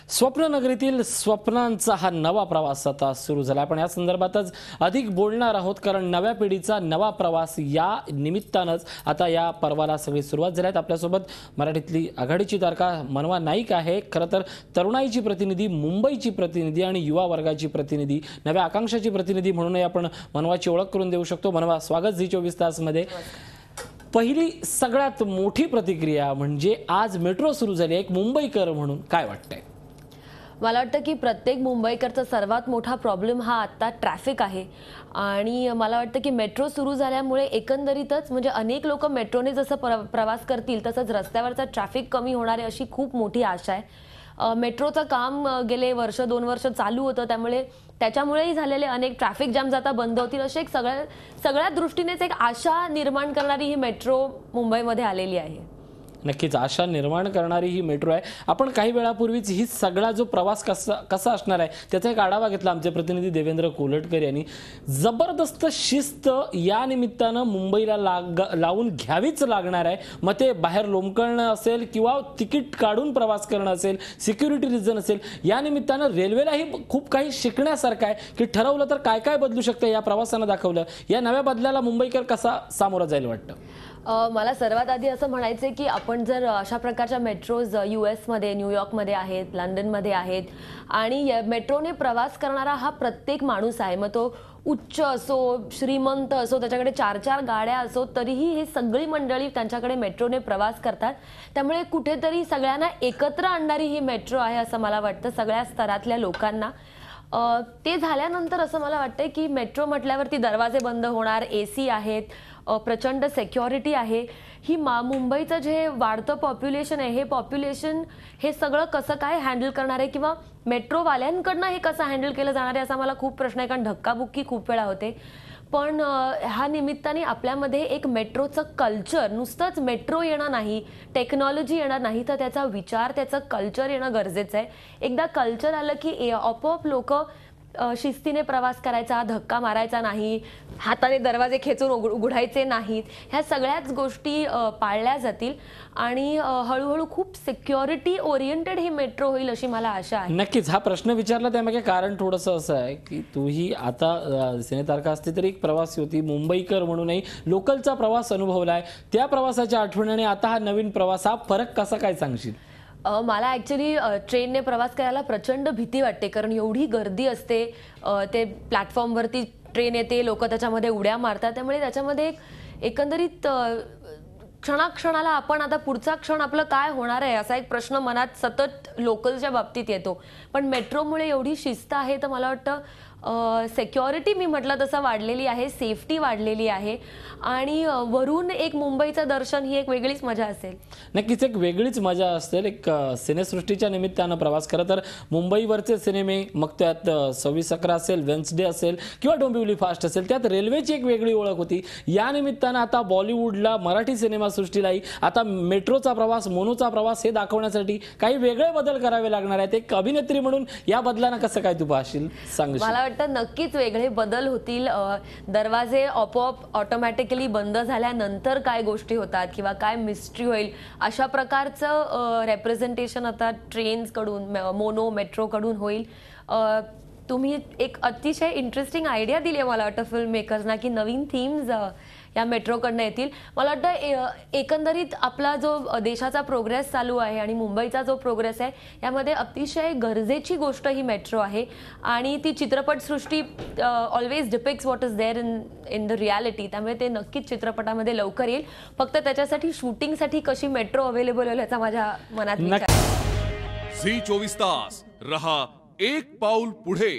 स्वप्ननगरीतील स्वप्नांचा हा नवा प्रवास आता सुरू झाला आहे। पण या संदर्भातच अधिक बोलणार आहोत, कारण नव्या पिढीचा नवा प्रवास या निमित्तानंच आता या पर्वाला सगळी सुरुवात झाली आहे। आपल्यासोबत मराठीतली आघाडीची तारका मनवा नाईक आहे। खरं तर तरुणाईची प्रतिनिधी, मुंबईची प्रतिनिधी आणि युवा वर्गाची प्रतिनिधी, नव्या आकांक्षाची प्रतिनिधी म्हणूनही आपण मनवाची ओळख करून देऊ शकतो। मनवा, स्वागत झी 24 तास मध्ये। पहिली सगळ्यात मोठी प्रतिक्रिया म्हणजे आज मेट्रो सुरू झाली, एक मुंबईकर म्हणून काय वाटतंय? मला वाटतं की प्रत्येक मुंबईकरचा सर्वात मोठा प्रॉब्लेम हा आता ट्रॅफिक आहे। आणि मला वाटतं की मेट्रो सुरू झाल्यामुळे एकंदरीतच म्हणजे अनेक लोक मेट्रोने जसं प्रवास करतील तसंच रस्त्यावरचा ट्रॅफिक कमी होणार आहे अशी खूप मोठी आशा आहे। मेट्रोचं काम गेले वर्ष 2 वर्ष चालू होतं, त्याच्यामुळेही झालेले अनेक ट्रॅफिक जॅम्स आता बंद होतील अशी एक सगळ्या दृष्टीनेच एक आशा निर्माण करणारी ही मेट्रो मुंबईमध्ये आलेली आहे। नक्कीच आशा निर्माण करणारी ही मेट्रो आहे। आपण काही वेळापूर्वीच ही सगळा जो प्रवास कसा असणार आहे त्याचा एक आढावा घेतला आमचे प्रतिनिधी देवेंद्र कोलटकर यांनी। जबरदस्त शिस्त या निमित्तानं मुंबईला लावून घ्यावीच लागणार आहे। मग ते बाहेर लोंबकळणं असेल किंवा तिकीट काढून प्रवास करणं असेल, सिक्युरिटी रिझन असेल, या निमित्तानं रेल्वेलाही खूप काही शिकण्यासारखं आहे की ठरवलं तर काय काय बदलू शकतं या प्रवासानं दाखवलं। या नव्या बदलाला मुंबईकर कसा सामोरा जाईल वाटतं? मला सर्वात आधी असं म्हणायचं की आपण जर अशा प्रकारच्या मेट्रोज US मध्ये, न्यूयॉर्कमध्ये आहेत, लंडनमध्ये आहेत आणि मेट्रोने प्रवास करणारा हा प्रत्येक माणूस आहे, मग तो उच्च असो, श्रीमंत असो, त्याच्याकडे 4-4 गाड्या असो, तरीही ही सगळी मंडळी त्यांच्याकडे मेट्रोने प्रवास करतात। त्यामुळे कुठेतरी सगळ्यांना एकत्र आणणारी ही मेट्रो आहे असं मला वाटतं, सगळ्या स्तरातल्या लोकांना। ते झाल्यानंतर असं मला वाटतं की मेट्रो म्हटल्यावरती दरवाजे बंद होणार, AC आहेत, प्रचंड सिक्युरिटी आहे। ही मुंबईचं जे वाढतं पॉप्युलेशन आहे, हे पॉप्युलेशन हे सगळं कसं काय हँडल करणार आहे किंवा मेट्रोवाल्यांकडनं हे कसं हँडल केलं जाणार आहे असा मला खूप प्रश्न आहे, कारण धक्काबुक्की खूप वेळा होते। पण ह्या निमित्ताने आपल्यामध्ये एक मेट्रोचं कल्चर, नुसतंच मेट्रो येणं नाही, टेक्नॉलॉजी येणार नाही, तर त्याचा विचार, त्याचं कल्चर येणं गरजेचं आहे। एकदा कल्चर आलं की आपोआप लोक शिस्तीने प्रवास करायचा, धक्का मारायचा नाही, हाताने दरवाजे खेचून उघडायचे नाहीत, ह्या सगळ्याच गोष्टी पाळल्या जातील आणि हळूहळू खूप सिक्युरिटी ओरिएंटेड ही मेट्रो होईल अशी मला आशा आहे। नक्कीच हा प्रश्न विचारला त्यामागे कारण थोडंसं असं आहे की तूही आता सिनेतारका असते तरी एक प्रवासी होती, मुंबईकर म्हणूनही लोकलचा प्रवास अनुभवलाय, त्या प्रवासाच्या आठवणीने आता हा नवीन प्रवास, हा फरक कसा काय सांगशील? मला ॲक्च्युली ट्रेनने प्रवास करायला प्रचंड भीती वाटते, कारण एवढी गर्दी असते, ते प्लॅटफॉर्मवरती ट्रेन येते, लोक त्याच्यामध्ये उड्या मारतात, त्यामुळे त्याच्यामध्ये एकंदरीत क्षणाक्षणाला आपण आता पुढचा क्षण आपलं काय होणार आहे असा एक प्रश्न मनात सतत लोकलच्या बाबतीत येतो। पण मेट्रोमुळे एवढी शिस्त आहे तर मला वाटतं सिक्युरिटी मी म्हटलं तसं वाढलेली आहे, सेफ्टी वाढलेली आहे आणि वरून एक मुंबईचं दर्शन ही एक वेगळीच मजा असेल। नक्कीच एक वेगळीच मजा असेल। एक सिनेसृष्टीच्या निमित्तानं प्रवास, खरं तर मुंबईवरचे सिनेमे, मग त्यात 26/11 असेल, वेन्सडे असेल किंवा डोंबिवली फास्ट असेल, त्यात रेल्वेची एक वेगळी ओळख होती। या निमित्तानं आता बॉलिवूडला, मराठी सिनेमासृष्टीलाही आता मेट्रोचा प्रवास, मोनोचा प्रवास हे दाखवण्यासाठी काही वेगळे बदल करावे लागणार आहेत। एक अभिनेत्री म्हणून या बदलांना कसं काय तू पाहशील, सांग? मला वाटतं नक्कीच वेगळे बदल होतील। दरवाजे आपोआप ऑटोमॅटिकली बंद झाल्यानंतर काय गोष्टी होतात किंवा काय मिस्ट्री होईल अशा प्रकारचं रेप्रेझेंटेशन आता ट्रेन्स कडून, मोनो मेट्रो कडून होईल। तुम्ही एक अतिशय इंटरेस्टिंग आयडिया दिली आहे मला वाटतं फिल्म मेकर्सना की नवीन थीम्स या मेट्रोकडनं येतील। मला वाटतं एकंदरीत आपला जो देशाचा प्रोग्रेस चालू आहे आणि मुंबईचा जो प्रोग्रेस आहे यामध्ये अतिशय गरजेची गोष्ट ही मेट्रो आहे आणि ती चित्रपटसृष्टी always depicts what is there in the reality, त्यामुळे ते नक्कीच चित्रपटामध्ये लवकर येईल। फक्त त्याच्यासाठी शूटिंगसाठी कशी मेट्रो अवेलेबल होईल याचा माझ्या मनात विचार आहे। झी 24 तास रहा एक पाऊल पुढे।